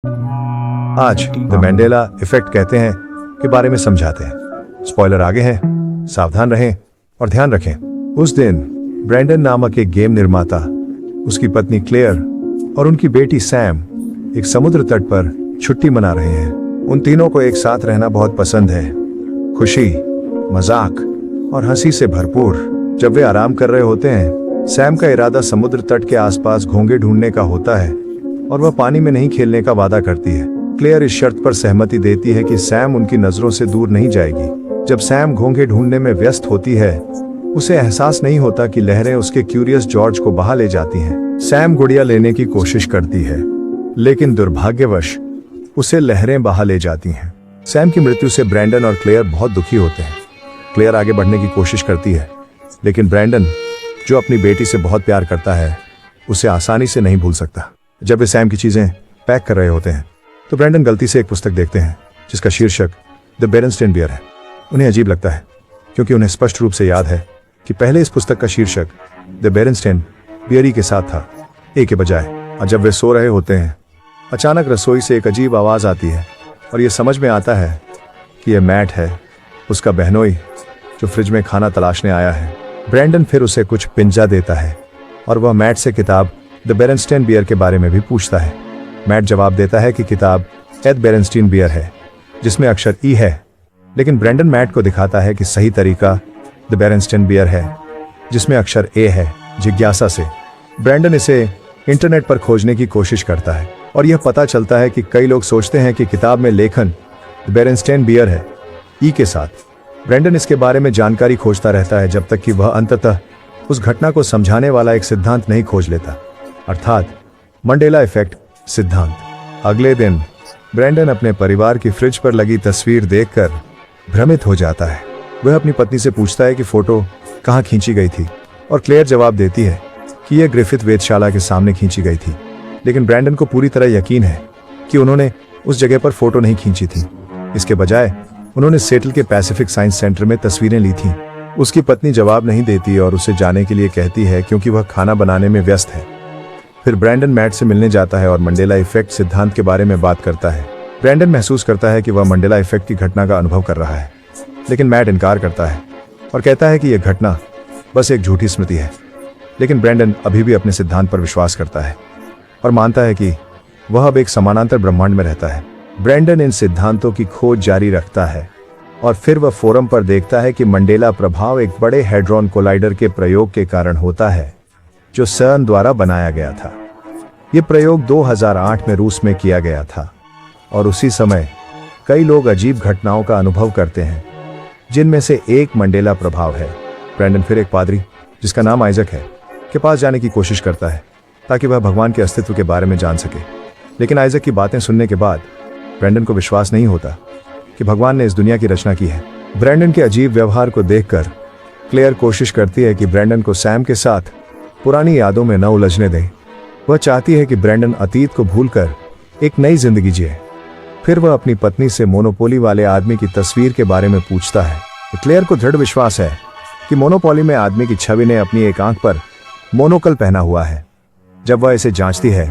आज the mandala effect कहते हैं के बारे में समझाते हैं। स्पॉइलर आगे हैं, सावधान रहें और ध्यान रखें। उस दिन ब्रैंडन नामक एक गेम निर्माता, उसकी पत्नी क्लेयर और उनकी बेटी सैम एक समुद्र तट पर छुट्टी मना रहे हैं। उन तीनों को एक साथ रहना बहुत पसंद है, खुशी, मजाक और हंसी से भरपूर। जब वे आराम कर रहे होते हैं, सैम का इरादा समुद्र तट के आसपास घोंघे ढूंढने का होता है और वह पानी में नहीं खेलने का वादा करती है। क्लेयर इस शर्त पर सहमति देती है कि सैम उनकी नजरों से दूर नहीं जाएगी। जब सैम घोंघे ढूंढने में व्यस्त होती है, उसे एहसास नहीं होता कि लहरें उसके क्यूरियस जॉर्ज को बहा ले जाती हैं। सैम गुड़िया लेने की कोशिश करती है, लेकिन दुर्भाग्यवश उसे लहरें बहा ले जाती हैं। सैम की मृत्यु से ब्रैंडन और क्लेयर बहुत दुखी होते हैं। क्लेयर आगे बढ़ने की कोशिश करती है, लेकिन ब्रैंडन, जो अपनी बेटी से बहुत प्यार करता है, उसे आसानी से नहीं भूल सकता। जब वे सैम की चीजें पैक कर रहे होते हैं, तो ब्रैंडन गलती से एक पुस्तक देखते हैं जिसका शीर्षक द बेरेनस्टेन बियर है। उन्हें अजीब लगता है, क्योंकि उन्हें स्पष्ट रूप से याद है कि पहले इस पुस्तक का शीर्षक द बेरेनस्टेन बियरी के साथ था, ए के बजाय। और जब वे सो रहे होते हैं, अचानक रसोई से एक अजीब आवाज आती है और यह समझ में आता है कि यह मैट है, उसका बहनोई, जो फ्रिज में खाना तलाशने आया है। ब्रैंडन फिर उसे कुछ पिंजा देता है और वह मैट से किताब द बेरेनस्टेन बियर के बारे में भी पूछता है। मैट जवाब देता है कि किताब एड बेरेनस्टीन बियर है, जिसमें अक्षर ई है, लेकिन ब्रैंडन मैट को दिखाता है कि सही तरीका द बेरेनस्टेन बियर है, जिसमें अक्षर ए है। जिज्ञासा से ब्रैंडन इसे इंटरनेट पर खोजने की कोशिश करता है और यह पता चलता है कि कई लोग सोचते हैं कि किताब में लेखन द बेरेनस्टेन बियर है, ई के साथ। ब्रैंडन इसके बारे में जानकारी खोजता रहता है जब तक कि वह अंततः उस घटना को समझाने वाला एक सिद्धांत नहीं खोज लेता, अर्थात मंडेला इफेक्ट सिद्धांत। अगले दिन ब्रैंडन अपने परिवार की फ्रिज पर लगी तस्वीर देखकर भ्रमित हो जाता है। वह अपनी पत्नी से पूछता है कि फोटो कहाँ खींची गई थी, और क्लेयर जवाब देती है कि यह ग्रिफिथ वेधशाला के सामने खींची गई थी। लेकिन ब्रैंडन को पूरी तरह यकीन है कि उन्होंने उस जगह पर फोटो नहीं खींची थी। इसके बजाय उन्होंने सेटल के पैसिफिक साइंस सेंटर में तस्वीरें ली थीं। उसकी पत्नी जवाब नहीं देती और उसे जाने के लिए कहती है क्योंकि वह खाना बनाने में व्यस्त है। फिर ब्रैंडन मैट से मिलने जाता है और मंडेला इफेक्ट सिद्धांत के बारे में बात करता है। ब्रैंडन महसूस करता है कि वह मंडेला इफेक्ट की घटना का अनुभव कर रहा है, लेकिन मैट इनकार करता है और कहता है कि यह घटना बस एक झूठी स्मृति है। लेकिन ब्रैंडन अभी भी अपने सिद्धांत पर विश्वास करता है और मानता है कि वह अब एक समानांतर ब्रह्मांड में रहता है। ब्रैंडन इन सिद्धांतों की खोज जारी रखता है और फिर वह फोरम पर देखता है कि मंडेला प्रभाव एक बड़े हैड्रॉन कोलाइडर के प्रयोग के कारण होता है, जो सर्न द्वारा बनाया गया था। यह प्रयोग 2008 में रूस में किया गया था और उसी समय कई लोग अजीब घटनाओं का अनुभव करते हैं, जिनमें से एक मंडेला प्रभाव है। ब्रैंडन फिर एक पादरी, जिसका नाम आइजक है, के पास जाने की कोशिश करता है ताकि वह भगवान के अस्तित्व के बारे में जान सके। लेकिन आइजक की बातें सुनने के बाद ब्रैंडन को विश्वास नहीं होता कि भगवान ने इस दुनिया की रचना की है। ब्रैंडन के अजीब व्यवहार को देखकर क्लेयर कोशिश करती है कि ब्रैंडन को सैम के साथ पुरानी यादों में न उलझने दें। वह चाहती है कि ब्रैंडन अतीत को भूलकर एक नई जिंदगी जिए। फिर वह अपनी पत्नी से मोनोपोली वाले आदमी की तस्वीर के बारे में पूछता है। क्लेयर को दृढ़ विश्वास है कि मोनोपोली में आदमी की छवि ने अपनी एक आंख पर मोनोकल पहना हुआ है। जब वह इसे जांचती है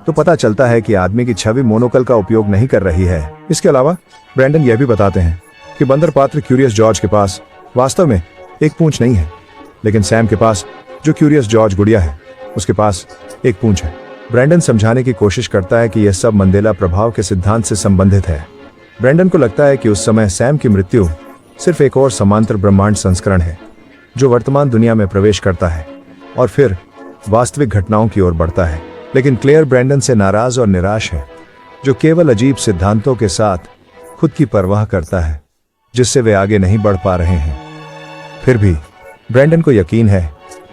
तो पता चलता है कि आदमी की छवि मोनोकल का उपयोग नहीं कर रही है। इसके अलावा ब्रैंडन यह भी बताते हैं कि बंदर पात्र क्यूरियस जॉर्ज के पास वास्तव में एक पूंछ नहीं है, लेकिन सैम के पास, जो क्यूरियस जॉर्ज गुड़िया है, उसके पास एक पूंछ है। ब्रैंडन समझाने की कोशिश करता है कि यह सब मंडेला प्रभाव के सिद्धांत से संबंधित है। ब्रैंडन को लगता है कि उस समय सैम की मृत्यु सिर्फ एक और समांतर ब्रह्मांड संस्करण है, जो वर्तमान दुनिया में प्रवेश करता है और फिर वास्तविक घटनाओं की ओर बढ़ता है। लेकिन क्लेयर ब्रैंडन से नाराज और निराश है, जो केवल अजीब सिद्धांतों के साथ खुद की परवाह करता है, जिससे वे आगे नहीं बढ़ पा रहे हैं। फिर भी ब्रैंडन को यकीन है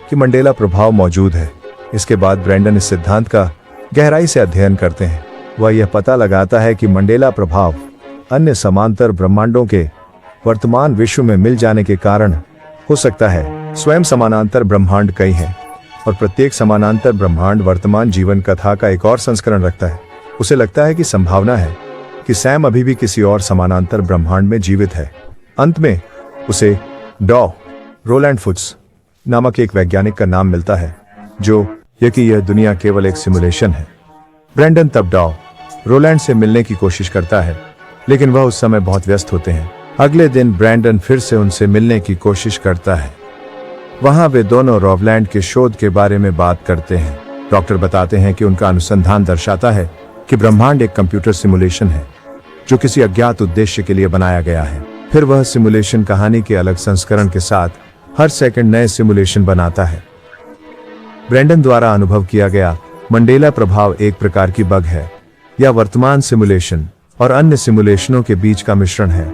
कि मंडेला प्रभाव मौजूद है। इसके बाद ब्रैंडन इस सिद्धांत का गहराई से अध्ययन करते हैं। वह यह पता लगाता है कि मंडेला प्रभाव अन्य समांतर ब्रह्मांडों के वर्तमान विश्व में मिल जाने के कारण हो सकता है। स्वयं समानांतर ब्रह्मांड कई हैं और प्रत्येक समानांतर ब्रह्मांड वर्तमान जीवन कथा का एक और संस्करण रखता है। उसे लगता है कि संभावना है कि सैम अभी भी किसी और समानांतर ब्रह्मांड में जीवित है। अंत में उसे डॉ रोलैंड फुट्स नामक एक वैज्ञानिक का नाम मिलता है, जो यह कि यह दुनिया केवल एक सिमुलेशन है। ब्रैंडन तब डॉ रोलैंड से मिलने की कोशिश करता है, लेकिन वह उस समय बहुत व्यस्त होते हैं। अगले दिन ब्रैंडन फिर से उनसे मिलने की कोशिश करता है। वहां वे दोनों रोलैंड के शोध के बारे में बात करते हैं। डॉक्टर बताते हैं कि उनका अनुसंधान दर्शाता है कि ब्रह्मांड एक कंप्यूटर सिमुलेशन है जो किसी अज्ञात उद्देश्य के लिए बनाया गया है। फिर वह सिमुलेशन कहानी के अलग संस्करण के साथ हर सेकंड नए सिमुलेशन बनाता है। ब्रैंडन द्वारा अनुभव किया गया मंडेला प्रभाव एक प्रकार की बग है या वर्तमान सिमुलेशन और अन्य सिमुलेशनों के बीच का मिश्रण है।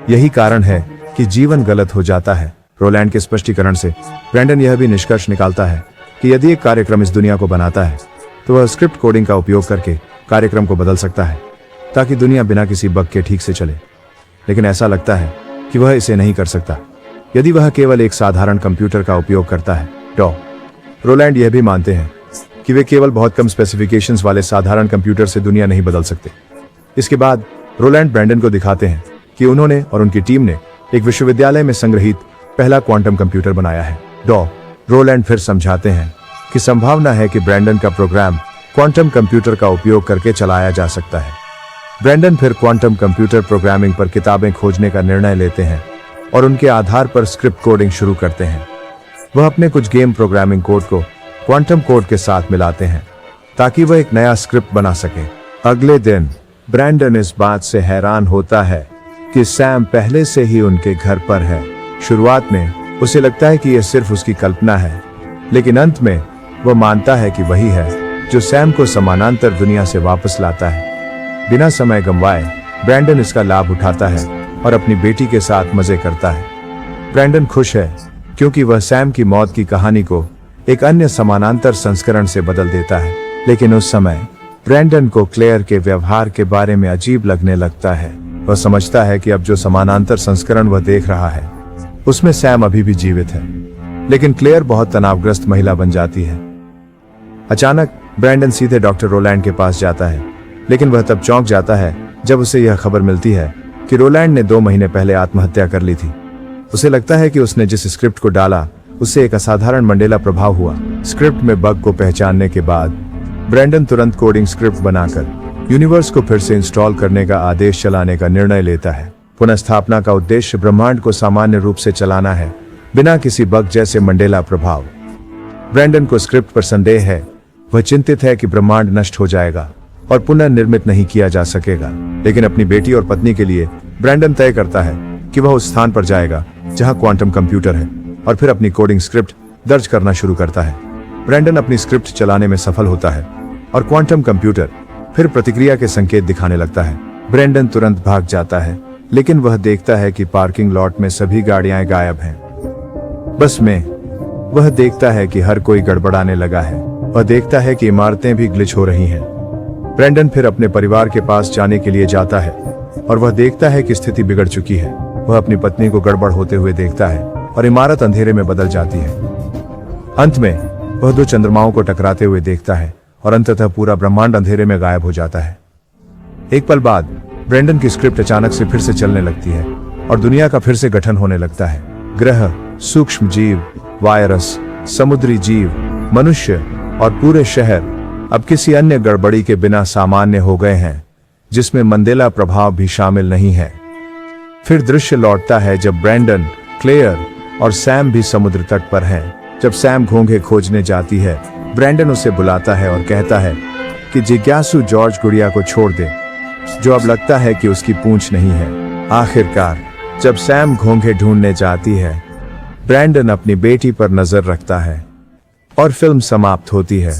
यही कारण है कि जीवन गलत हो जाता है। रोलैंड के स्पष्टीकरण से ब्रैंडन यह भी निष्कर्ष निकालता है कि यदि एक कार्यक्रम इस दुनिया को बनाता है तो वह स्क्रिप्ट कोडिंग का उपयोग करके कार्यक्रम को बदल सकता है ताकि दुनिया बिना किसी बग के ठीक से चले। लेकिन ऐसा लगता है कि वह इसे नहीं कर सकता यदि वह केवल एक साधारण कंप्यूटर का उपयोग करता है। रोलैंड यह भी मानते हैं कि वे केवल बहुत कम स्पेसिफिकेशंस वाले साधारण कंप्यूटर से दुनिया नहीं बदल सकते। इसके बाद रोलैंड ब्रैंडन को दिखाते हैं कि उन्होंने और उनकी टीम ने एक विश्वविद्यालय में संग्रहित पहला क्वांटम कंप्यूटर बनाया है। रोलैंड फिर समझाते हैं कि संभावना है कि ब्रैंडन का प्रोग्राम क्वांटम कंप्यूटर का उपयोग करके चलाया जा सकता है। ब्रैंडन फिर क्वांटम कंप्यूटर प्रोग्रामिंग पर किताबें खोजने का निर्णय लेते हैं और उनके आधार पर स्क्रिप्ट कोडिंग शुरू करते हैं। वह अपने कुछ गेम प्रोग्रामिंग कोड को क्वांटम कोड के साथ मिलाते हैं ताकि वह एक नया स्क्रिप्ट बना सके। अगले दिन ब्रैंडन इस बात से हैरान होता है कि सैम पहले से ही उनके घर पर है। शुरुआत में उसे लगता है कि यह सिर्फ उसकी कल्पना है, लेकिन अंत में वह मानता है कि वही है जो सैम को समानांतर दुनिया से वापस लाता है। बिना समय गंवाए ब्रैंडन इसका लाभ उठाता है और अपनी बेटी के साथ मजे करता है। ब्रैंडन खुश है क्योंकि वह सैम की मौत की कहानी को एक अन्य समानांतर संस्करण से बदल देता है। लेकिन उस समय ब्रैंडन को क्लेयर के व्यवहार के बारे में अजीब लगने लगता है। वह समझता है कि अब जो समानांतर संस्करण वह देख रहा है उसमें सैम अभी भी जीवित है, लेकिन क्लेयर बहुत तनावग्रस्त महिला बन जाती है। अचानक ब्रैंडन सीधे डॉक्टर रोलैंड के पास जाता है, लेकिन वह तब चौंक जाता है जब उसे यह खबर मिलती है कि रोलैंड ने 2 महीने पहले आत्महत्या कर ली थी। उसे लगता है कि उसने जिस स्क्रिप्ट को डाला उससे एक असाधारण मंडेला प्रभाव हुआ। स्क्रिप्ट में बग को पहचानने के बाद ब्रैंडन तुरंत कोडिंग स्क्रिप्ट बनाकर यूनिवर्स को फिर से इंस्टॉल करने का आदेश चलाने का निर्णय लेता है। पुनर्स्थापना का उद्देश्य ब्रह्मांड को सामान्य रूप से चलाना है, बिना किसी बग जैसे मंडेला प्रभाव। ब्रैंडन को स्क्रिप्ट पर संदेह है। वह चिंतित है कि ब्रह्मांड नष्ट हो जाएगा और पुनर्निर्मित नहीं किया जा सकेगा। लेकिन अपनी बेटी और पत्नी के लिए ब्रैंडन तय करता है कि वह उस स्थान पर जाएगा जहां क्वांटम कंप्यूटर है और फिर अपनी कोडिंग स्क्रिप्ट दर्ज करना शुरू करता है। ब्रैंडन अपनी स्क्रिप्ट चलाने में सफल होता है और क्वांटम कंप्यूटर फिर प्रतिक्रिया के संकेत दिखाने लगता है। ब्रैंडन तुरंत भाग जाता है, लेकिन वह देखता है कि पार्किंग लॉट में सभी गाड़ियां गायब हैं। बस में वह देखता है कि हर कोई गड़बड़ाने लगा है। वह देखता है कि इमारतें भी ग्लिच हो रही हैं। ब्रैंडन फिर अपने परिवार के पास जाने के लिए जाता है और वह देखता है कि स्थिति बिगड़ चुकी है। वह अपनी पत्नी को गड़बड़ होते हुए देखता है और इमारत अंधेरे में बदल जाती है। अंत में वह 2 चंद्रमाओं को टकराते हुए देखता है और अंततः पूरा ब्रह्मांड अंधेरे में गायब हो जाता है। एक पल बाद ब्रैंडन की स्क्रिप्ट अचानक से फिर से चलने लगती है और दुनिया का फिर से गठन होने लगता है। ग्रह, सूक्ष्म जीव, वायरस, समुद्री जीव, मनुष्य और पूरे शहर अब किसी अन्य गड़बड़ी के बिना सामान्य हो गए हैं, जिसमें मंडेला प्रभाव भी शामिल नहीं है। फिर दृश्य लौटता है जब ब्रैंडन, क्लेयर और सैम भी समुद्र तट पर हैं। जब सैम घोंघे खोजने जाती है, ब्रैंडन उसे बुलाता है और कहता है कि जिज्ञासु जॉर्ज गुड़िया को छोड़ दे, जो अब लगता है कि उसकी पूंछ नहीं है। आखिरकार जब सैम घोंघे ढूंढने जाती है, ब्रैंडन अपनी बेटी पर नजर रखता है और फिल्म समाप्त होती है।